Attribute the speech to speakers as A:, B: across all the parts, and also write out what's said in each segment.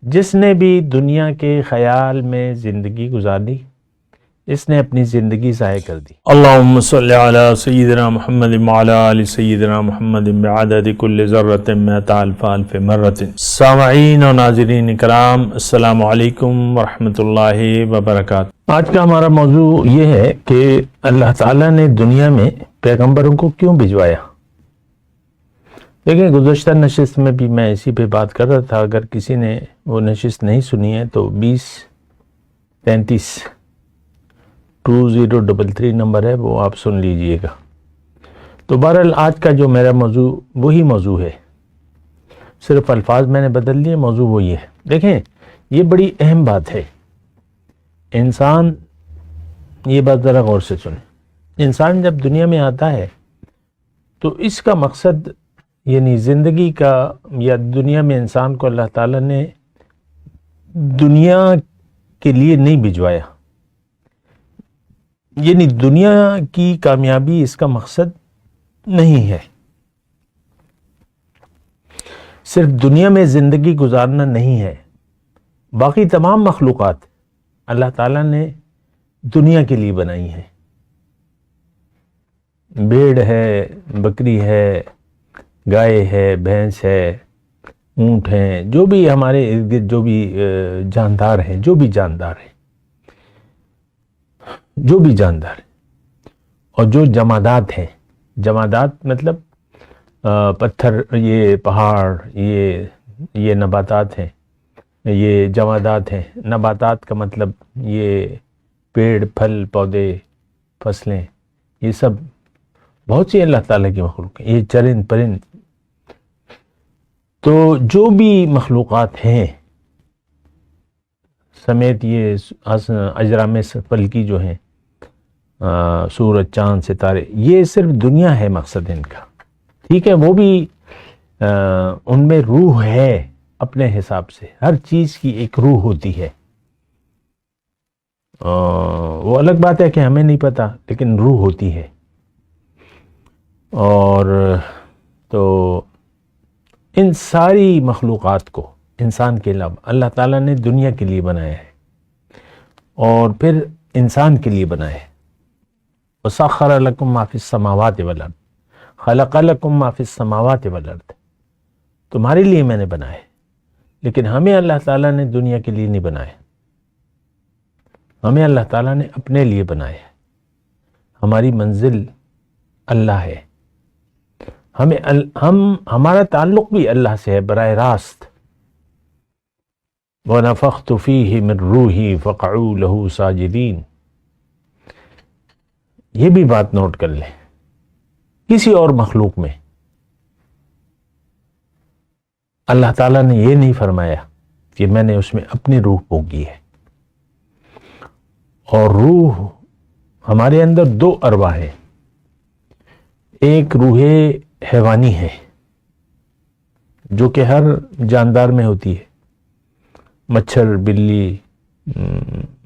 A: جس نے بھی دنیا کے خیال میں زندگی گزاری اس نے اپنی زندگی ضائع کر دی۔
B: اللہم صلی علی سیدنا محمد وعلی آل سیدنا محمد بعدد کل ذرۃ مئۃ الف الف مرۃ۔ سامعین و ناظرین کرام، السلام علیکم ورحمۃ اللہ وبرکاتہ۔
A: آج کا ہمارا موضوع یہ ہے کہ اللہ تعالیٰ نے دنیا میں پیغمبروں کو کیوں بھجوایا۔ دیکھیں، گزشتہ نشست میں بھی میں اسی پہ بات کر رہا تھا۔ اگر کسی نے وہ نشست نہیں سنی ہے تو 2033 2033 نمبر ہے، وہ آپ سن لیجئے گا۔ تو بہرحال آج کا جو میرا موضوع وہی موضوع ہے، صرف الفاظ میں نے بدل دیے، موضوع وہی ہے۔ دیکھیں، یہ بڑی اہم بات ہے۔ انسان، یہ بات ذرا غور سے سنیں، انسان جب دنیا میں آتا ہے تو اس کا مقصد، یعنی زندگی کا، یا دنیا میں انسان کو اللہ تعالیٰ نے دنیا کے لیے نہیں بھجوایا، یعنی دنیا کی کامیابی اس کا مقصد نہیں ہے، صرف دنیا میں زندگی گزارنا نہیں ہے۔ باقی تمام مخلوقات اللہ تعالیٰ نے دنیا کے لیے بنائی ہیں۔ بھیڑ ہے، بکری ہے، گائے ہے، بھینس ہے، اونٹ ہیں، جو بھی ہمارے ارد گرد جو بھی جاندار ہیں، جو بھی جاندار اور جو جمادات ہیں، جمادات مطلب پتھر، یہ پہاڑ، یہ نباتات ہیں، یہ جمادات ہیں۔ نباتات کا مطلب یہ پیڑ، پھل، پودے، فصلیں، یہ سب بہت سی اللہ تعالیٰ کی مخلوق ہیں۔ یہ چرند پرند، تو جو بھی مخلوقات ہیں سمیت یہ اجرام فلکی جو ہیں، سورج، چاند، ستارے، یہ صرف دنیا ہے مقصد ان کا، ٹھیک ہے۔ وہ بھی ان میں روح ہے اپنے حساب سے، ہر چیز کی ایک روح ہوتی ہے۔ وہ الگ بات ہے کہ ہمیں نہیں پتا، لیکن روح ہوتی ہے۔ اور تو ان ساری مخلوقات کو انسان کے علاوہ اللہ تعالیٰ نے دنیا کے لیے بنایا ہے، اور پھر انسان کے لیے بنایا ہے۔ وَسَخَّرَ لَكُم مَّا فِي السَّمَاوَاتِ وَالْأَرْضِ خَلَقَ لَكُم مَّا فِي السَّمَاوَاتِ وَالْأَرْضِ، تمہارے لیے میں نے بنایا ہے، لیکن ہمیں اللہ تعالیٰ نے دنیا کے لیے نہیں بنایا، ہمیں اللہ تعالیٰ نے اپنے لیے بنایا ہے۔ ہماری منزل اللہ ہے، ہمارا تعلق بھی اللہ سے ہے براہ راست۔ وَنَفَخْتُ فِيهِ مِن رُوحِي فَقَعُوا لَهُ سَاجِدِينَ، یہ بھی بات نوٹ کر لیں، کسی اور مخلوق میں اللہ تعالیٰ نے یہ نہیں فرمایا کہ میں نے اس میں اپنی روح پھونکی ہے۔ اور روح، ہمارے اندر دو ارواح ہیں، ایک روح حیوانی ہے جو کہ ہر جاندار میں ہوتی ہے، مچھر، بلی،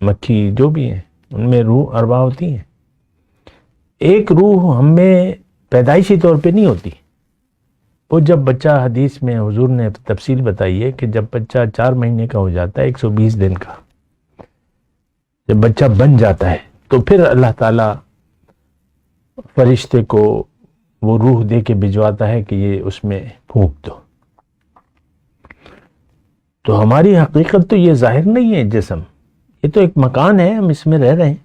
A: مکھی، جو بھی ہیں ان میں روح ارواح ہوتی ہیں۔ ایک روح ہم میں پیدائشی طور پہ نہیں ہوتی، وہ جب بچہ، حدیث میں حضور نے تفصیل بتائی ہے کہ جب بچہ 4 مہینے کا ہو جاتا ہے، 120 دن کا جب بچہ بن جاتا ہے، تو پھر اللہ تعالیٰ فرشتے کو وہ روح دے کے بھجواتا ہے کہ یہ اس میں پھونک دو۔ تو ہماری حقیقت تو یہ ظاہر نہیں ہے جسم، یہ تو ایک مکان ہے، ہم اس میں رہ رہے ہیں۔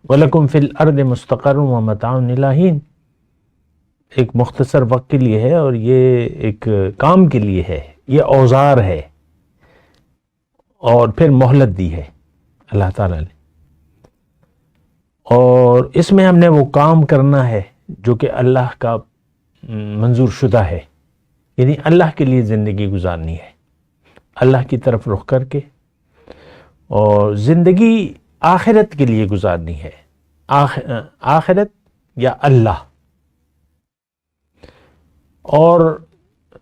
A: وَلَكُمْ فِي الْأَرْضِ مُسْتَقَرٌّ وَمَتَاعٌ إِلَىٰ حِينٍ، ایک مختصر وقت کے لیے ہے، اور یہ ایک کام کے لیے ہے، یہ اوزار ہے، اور پھر مہلت دی ہے اللہ تعالیٰ نے، اور اس میں ہم نے وہ کام کرنا ہے جو کہ اللہ کا منظور شدہ ہے، یعنی اللہ کے لیے زندگی گزارنی ہے، اللہ کی طرف رخ کر کے، اور زندگی آخرت کے لیے گزارنی ہے، آخرت یا اللہ۔ اور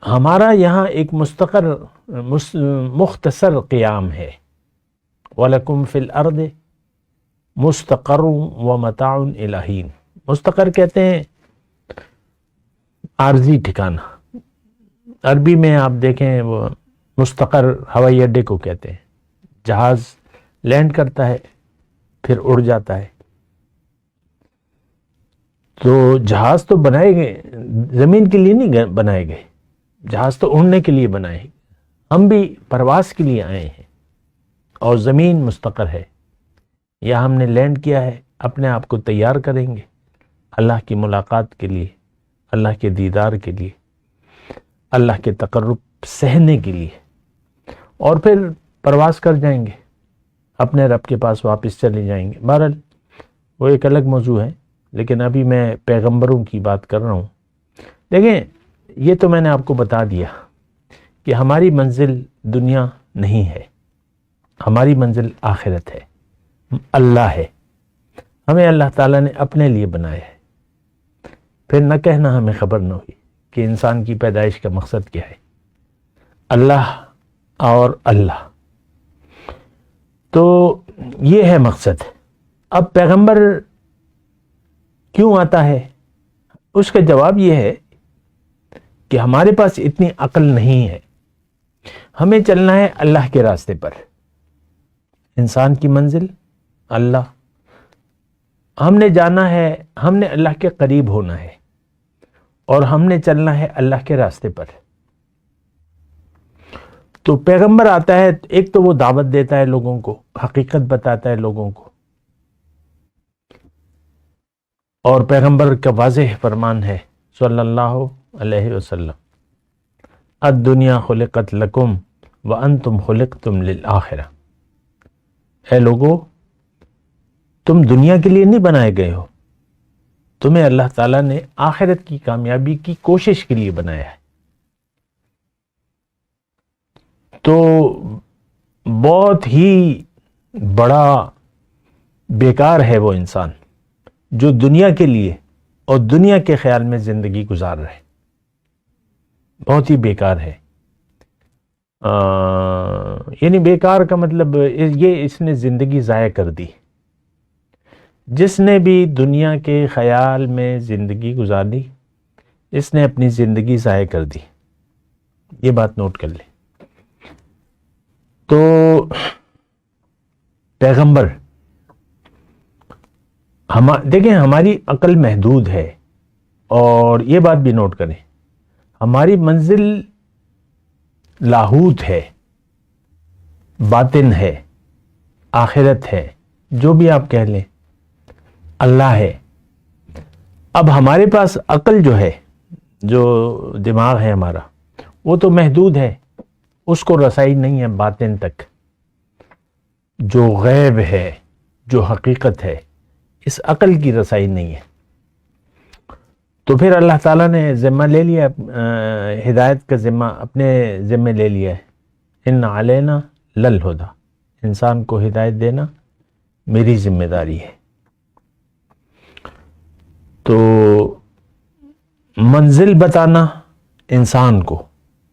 A: ہمارا یہاں ایک مختصر قیام ہے۔ وَلَكُمْ فِي الْأَرْضِ مُسْتَقَرٌّ وَمَتَاعٌ إِلَىٰ حِينٍ، مستقر کہتے ہیں عارضی ٹھکانہ۔ عربی میں آپ دیکھیں وہ مستقر ہوائی اڈے کو کہتے ہیں. جہاز لینڈ کرتا ہے پھر اڑ جاتا ہے. تو جہاز تو بنائے گئے زمین کے لیے نہیں بنائے گئے, جہاز تو اڑنے کے لیے بنائے. ہم بھی پرواز کے لیے آئے ہیں اور زمین مستقر ہے. یا ہم نے لینڈ کیا ہے, اپنے آپ کو تیار کریں گے اللہ کی ملاقات کے لیے, اللہ کے دیدار کے لیے, اللہ کے تقرب سہنے کے لیے, اور پھر پرواز کر جائیں گے, اپنے رب کے پاس واپس چلے جائیں گے. بہرحال وہ ایک الگ موضوع ہے, لیکن ابھی میں پیغمبروں کی بات کر رہا ہوں. دیکھیں, یہ تو میں نے آپ کو بتا دیا کہ ہماری منزل دنیا نہیں ہے, ہماری منزل آخرت ہے, اللہ ہے. ہمیں اللہ تعالیٰ نے اپنے لیے بنایا ہے. پھر نہ کہنا ہمیں خبر نہ ہوئی کہ انسان کی پیدائش کا مقصد کیا ہے. اللہ اور اللہ, تو یہ ہے مقصد. اب پیغمبر کیوں آتا ہے؟ اس کا جواب یہ ہے کہ ہمارے پاس اتنی عقل نہیں ہے. ہمیں چلنا ہے اللہ کے راستے پر. انسان کی منزل اللہ. ہم نے جانا ہے, ہم نے اللہ کے قریب ہونا ہے, اور ہم نے چلنا ہے اللہ کے راستے پر. تو پیغمبر آتا ہے, ایک تو وہ دعوت دیتا ہے لوگوں کو, حقیقت بتاتا ہے لوگوں کو. اور پیغمبر کا واضح فرمان ہے صلی اللہ علیہ وسلم, الدنیا خلقت لکم وانتم خلقتم للآخرہ. اے لوگو, تم دنیا کے لیے نہیں بنائے گئے ہو, تمہیں اللہ تعالیٰ نے آخرت کی کامیابی کی کوشش کے لیے بنایا ہے. تو بہت ہی بڑا بیکار ہے وہ انسان جو دنیا کے لیے اور دنیا کے خیال میں زندگی گزار رہے. بہت ہی بیکار ہے. یعنی بیکار کا مطلب یہ, اس نے زندگی ضائع کر دی. جس نے بھی دنیا کے خیال میں زندگی گزاری, اس نے اپنی زندگی ضائع کر دی. یہ بات نوٹ کر لیں. تو پیغمبر, دیکھیں ہماری عقل محدود ہے, اور یہ بات بھی نوٹ کریں, ہماری منزل لاہوت ہے, باطن ہے, آخرت ہے, جو بھی آپ کہہ لیں, اللہ ہے. اب ہمارے پاس عقل جو ہے, جو دماغ ہے ہمارا, وہ تو محدود ہے, اس کو رسائی نہیں ہے باطن تک. جو غیب ہے, جو حقیقت ہے, اس عقل کی رسائی نہیں ہے. تو پھر اللہ تعالیٰ نے ذمہ لے لیا, ہدایت کا ذمہ اپنے ذمہ لے لیا ہے. ان علینا للہدی, انسان کو ہدایت دینا میری ذمہ داری ہے. تو منزل بتانا انسان کو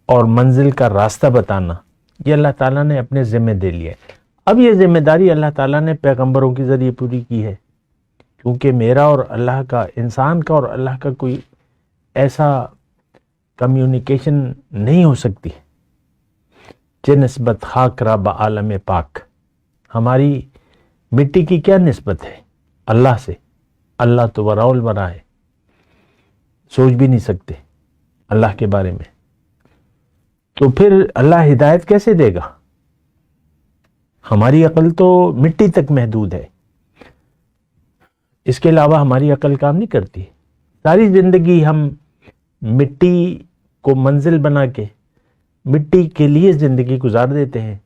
A: اور منزل کا راستہ بتانا, یہ اللہ تعالیٰ نے اپنے ذمہ دے لیا ہے. اب یہ ذمہ داری اللہ تعالیٰ نے پیغمبروں کے ذریعے پوری کی ہے, کیونکہ میرا اور اللہ کا, انسان کا اور اللہ کا کوئی ایسا کمیونیکیشن نہیں ہو سکتی کہ نسبت خاک را با عالم پاک. ہماری مٹی کی کیا نسبت ہے اللہ سے؟ اللہ تو وراء الورا ہے, سوچ بھی نہیں سکتے اللہ کے بارے میں. تو پھر اللہ ہدایت کیسے دے گا؟ ہماری عقل تو مٹی تک محدود ہے, اس کے علاوہ ہماری عقل کام نہیں کرتی. ساری زندگی ہم مٹی کو منزل بنا کے مٹی کے لیے زندگی گزار دیتے ہیں,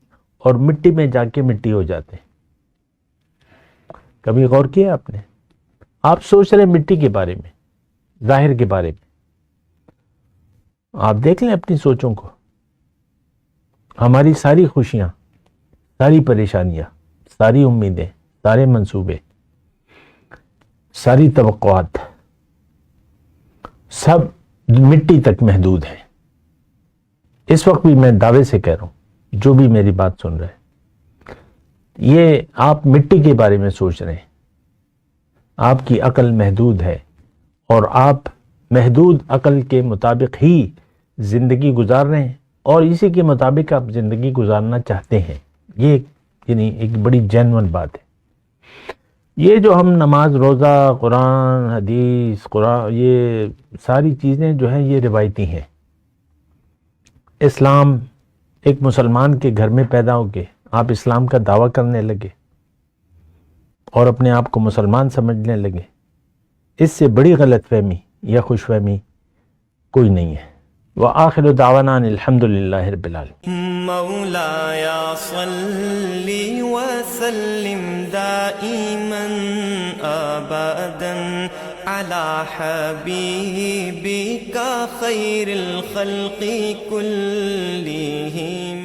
A: اور مٹی میں جا کے مٹی ہو جاتے ہیں. کبھی غور کیا آپ نے؟ آپ سوچ رہے مٹی کے بارے میں, ظاہر کے بارے میں. آپ دیکھ لیں اپنی سوچوں کو. ہماری ساری خوشیاں, ساری پریشانیاں, ساری امیدیں, سارے منصوبے, ساری توقعات, سب مٹی تک محدود ہیں. اس وقت بھی میں دعوے سے کہہ رہا ہوں, جو بھی میری بات سن رہے ہیں, یہ آپ مٹی کے بارے میں سوچ رہے ہیں. آپ کی عقل محدود ہے, اور آپ محدود عقل کے مطابق ہی زندگی گزار رہے ہیں, اور اسی کے مطابق آپ زندگی گزارنا چاہتے ہیں، یہ یعنی ایک بڑی جینون بات ہے۔ یہ جو ہم نماز، روزہ، قرآن، حدیث، یہ ساری چیزیں جو ہیں یہ روایتی ہیں۔ اسلام، ایک مسلمان کے گھر میں پیدا ہو کے آپ اسلام کا دعویٰ کرنے لگے اور اپنے آپ کو مسلمان سمجھنے لگے، اس سے بڑی غلط فہمی یا خوش فہمی کوئی نہیں ہے۔ وآخر دعوانا الحمد للہ رب العالمین۔
C: مولاي صل وسلم دائما ابدا على حبيبك خير الخلق كلهم